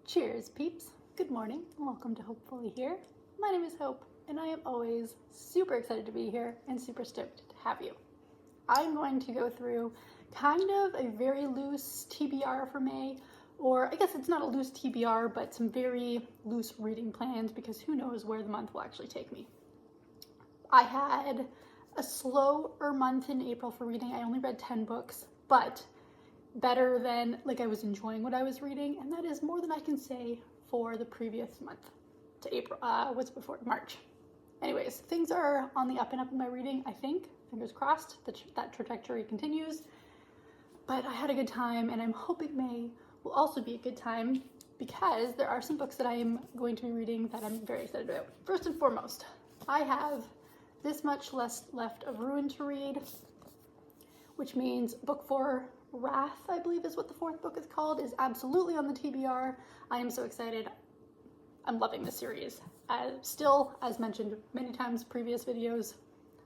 Cheers, peeps. Good morning and welcome to Hopefully Here. My name is Hope and I am always super excited to be here and super stoked to have you. I'm going to go through kind of a very loose TBR for May, or I guess it's not a loose TBR, but some very loose reading plans because who knows where the month will actually take me. I had a slower month in April for reading. I only read 10 books, but better than, I was enjoying what I was reading, and that is more than I can say for the previous month to April, March. Anyways, things are on the up and up in my reading, I think. Fingers crossed that trajectory continues. But I had a good time, and I'm hoping May will also be a good time because there are some books that I am going to be reading that I'm very excited about. First and foremost, I have This Much Less Left of Ruin to read, which means book 4, Wrath, I believe is what the fourth book is called, is absolutely on the TBR. I am so excited. I'm loving this series. Still, as mentioned many times previous videos,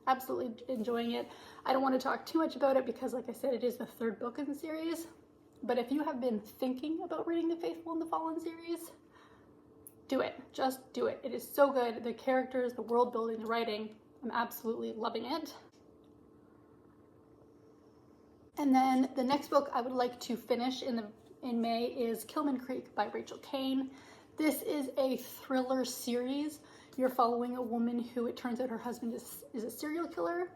absolutely enjoying it. I don't want to talk too much about it because, like I said, it is the third book in the series. But if you have been thinking about reading the Faithful and the Fallen series, do it. Just do it. It is so good. The characters, the world building, the writing, I'm absolutely loving it. And then the next book I would like to finish in May is Kilman Creek by Rachel Kane. This is a thriller series. You're following a woman who, it turns out, her husband is a serial killer,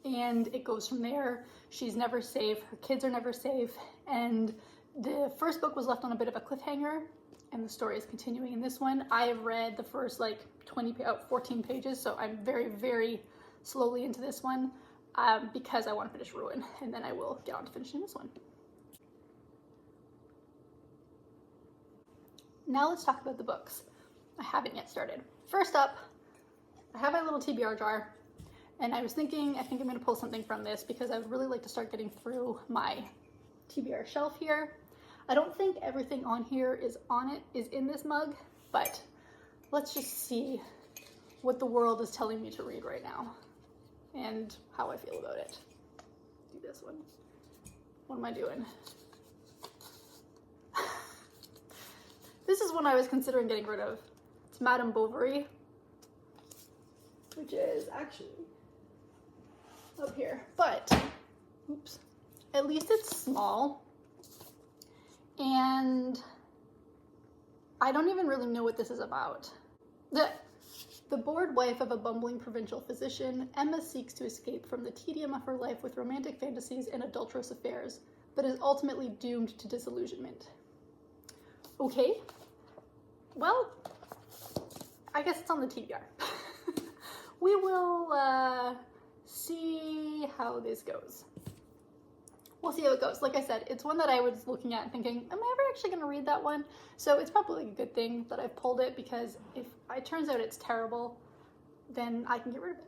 and it goes from there. She's never safe, her kids are never safe, and the first book was left on a bit of a cliffhanger, and the story is continuing in this one. I have read the first 14 pages, so I'm very, very slowly into this one. Because I want to finish Ruin, and then I will get on to finishing this one. Now let's talk about the books I haven't yet started. First up, I have my little TBR jar, and I was thinking, I think I'm going to pull something from this because I would really like to start getting through my TBR shelf here. I don't think everything on here is in this mug, but let's just see what the world is telling me to read right now and how I feel about it. Do this one. What am I doing? This is one I was considering getting rid of. It's Madame Bovary, which is actually up here, but oops, at least it's small, and I don't even really know what this is about. The bored wife of a bumbling provincial physician, Emma seeks to escape from the tedium of her life with romantic fantasies and adulterous affairs, but is ultimately doomed to disillusionment. Okay, well, I guess it's on the TBR. We will see how this goes. We'll see how it goes. Like I said, it's one that I was looking at and thinking, am I ever actually going to read that one? So it's probably a good thing that I've pulled it, because if it turns out it's terrible, then I can get rid of it.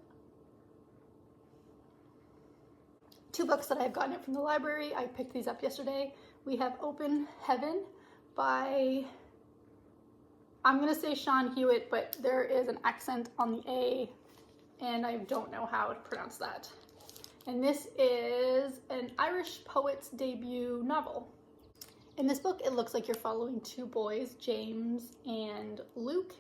2 books that I've gotten it from the library. I picked these up yesterday. We have Open Heaven by, I'm going to say Sean Hewitt, but there is an accent on the A, and I don't know how to pronounce that. And this is an Irish poet's debut novel. In this book, it looks like you're following 2 boys, James and Luke,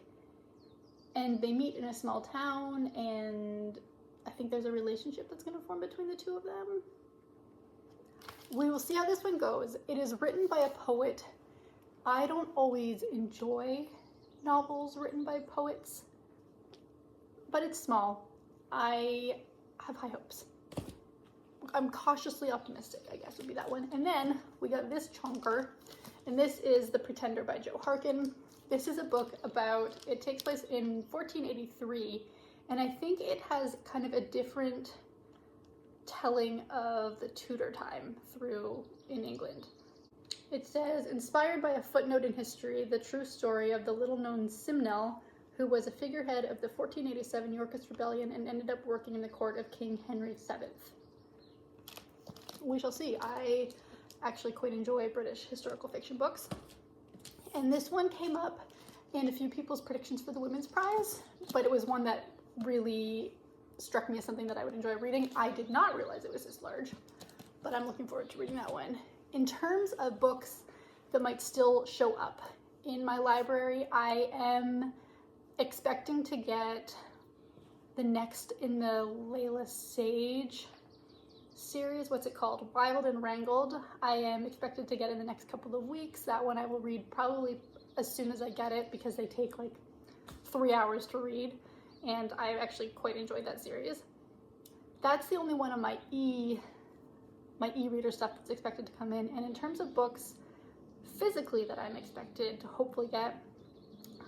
and they meet in a small town, and I think there's a relationship that's going to form between the 2 of them. We will see how this one goes. It is written by a poet. I don't always enjoy novels written by poets, but it's small. I have high hopes. I'm cautiously optimistic, I guess would be that one. And then we got this chonker, and this is The Pretender by Joe Harkin. This is a book about, it takes place in 1483, and I think it has kind of a different telling of the Tudor time through in England. It says, inspired by a footnote in history, the true story of the little-known Simnel, who was a figurehead of the 1487 Yorkist Rebellion and ended up working in the court of King Henry VII. We shall see. I actually quite enjoy British historical fiction books. And this one came up in a few people's predictions for the Women's Prize, but it was one that really struck me as something that I would enjoy reading. I did not realize it was this large, but I'm looking forward to reading that one. In terms of books that might still show up in my library. I am expecting to get the next in the Layla Sage series. What's it called? Wild and Wrangled. I am expected to get in the next couple of weeks. That one I will read probably as soon as I get it, because they take like 3 hours to read, and I actually quite enjoyed that series. That's the only one of my e-reader stuff that's expected to come in. And in terms of books physically that I'm expected to hopefully get,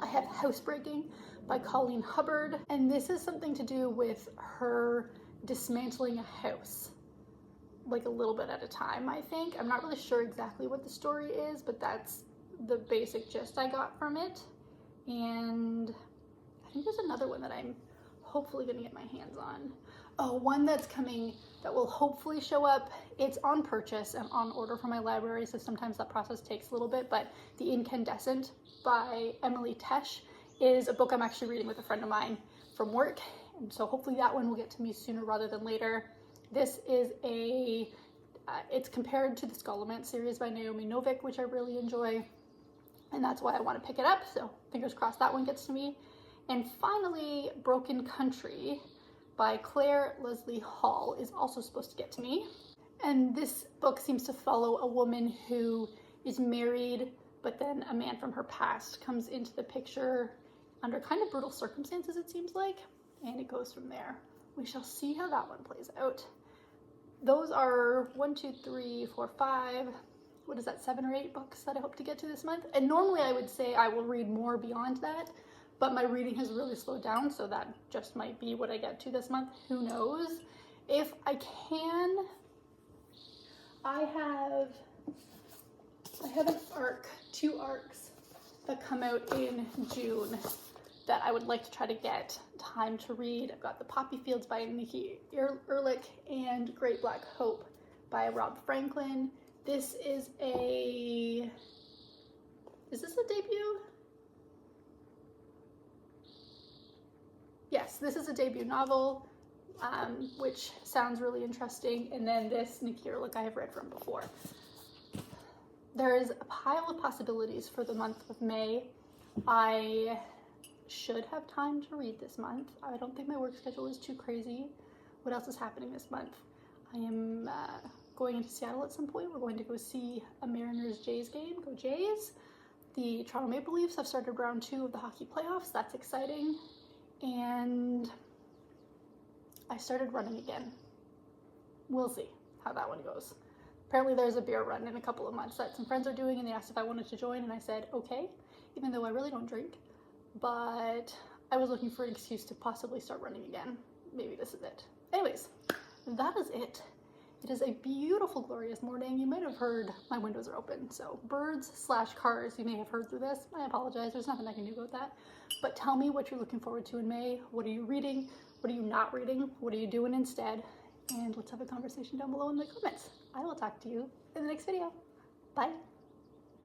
I have Housebreaking by Colleen Hubbard, and this is something to do with her dismantling a house, like a little bit at a time, I think. I'm not really sure exactly what the story is, but that's the basic gist I got from it. And I think there's another one that I'm hopefully gonna get my hands on. Oh, one that's coming that will hopefully show up. It's on purchase and on order from my library, so sometimes that process takes a little bit, but The Incandescent by Emily Tesh is a book I'm actually reading with a friend of mine from work, and so hopefully that one will get to me sooner rather than later. This is it's compared to the Scholomance series by Naomi Novik, which I really enjoy, and that's why I want to pick it up, so fingers crossed that one gets to me. And finally, Broken Country by Claire Leslie Hall is also supposed to get to me. And this book seems to follow a woman who is married, but then a man from her past comes into the picture under kind of brutal circumstances, it seems like, and it goes from there. We shall see how that one plays out. Those are 1, 2, 3, 4, 5, what is that, 7 or 8 books that I hope to get to this month. And normally I would say I will read more beyond that, but my reading has really slowed down, so that just might be what I get to this month. Who knows? If I can, I have an arc, 2 arcs that come out in June that I would like to try to get time to read. I've got The Poppy Fields by Nikki Ehrlich and Great Black Hope by Rob Franklin. This is this a debut? Yes, this is a debut novel, which sounds really interesting. And then this Nikki Ehrlich I have read from before. There is a pile of possibilities for the month of May. I should have time to read this month. I don't think my work schedule is too crazy. What else is happening this month? I am going into Seattle at some point. We're going to go see a Mariners-Jays game. Go Jays. The Toronto Maple Leafs have started round 2 of the hockey playoffs. That's exciting. And I started running again. We'll see how that one goes. Apparently there's a beer run in a couple of months that some friends are doing, and they asked if I wanted to join, and I said okay, even though I really don't drink. But I was looking for an excuse to possibly start running again. Maybe this is it. Anyways, that is it. It is a beautiful, glorious morning. You might have heard my windows are open, so birds/cars you may have heard through this. I apologize, there's nothing I can do about that. But tell me what you're looking forward to in May. What are you reading? What are you not reading? What are you doing instead? And let's have a conversation down below in the comments. I will talk to you in the next video. Bye.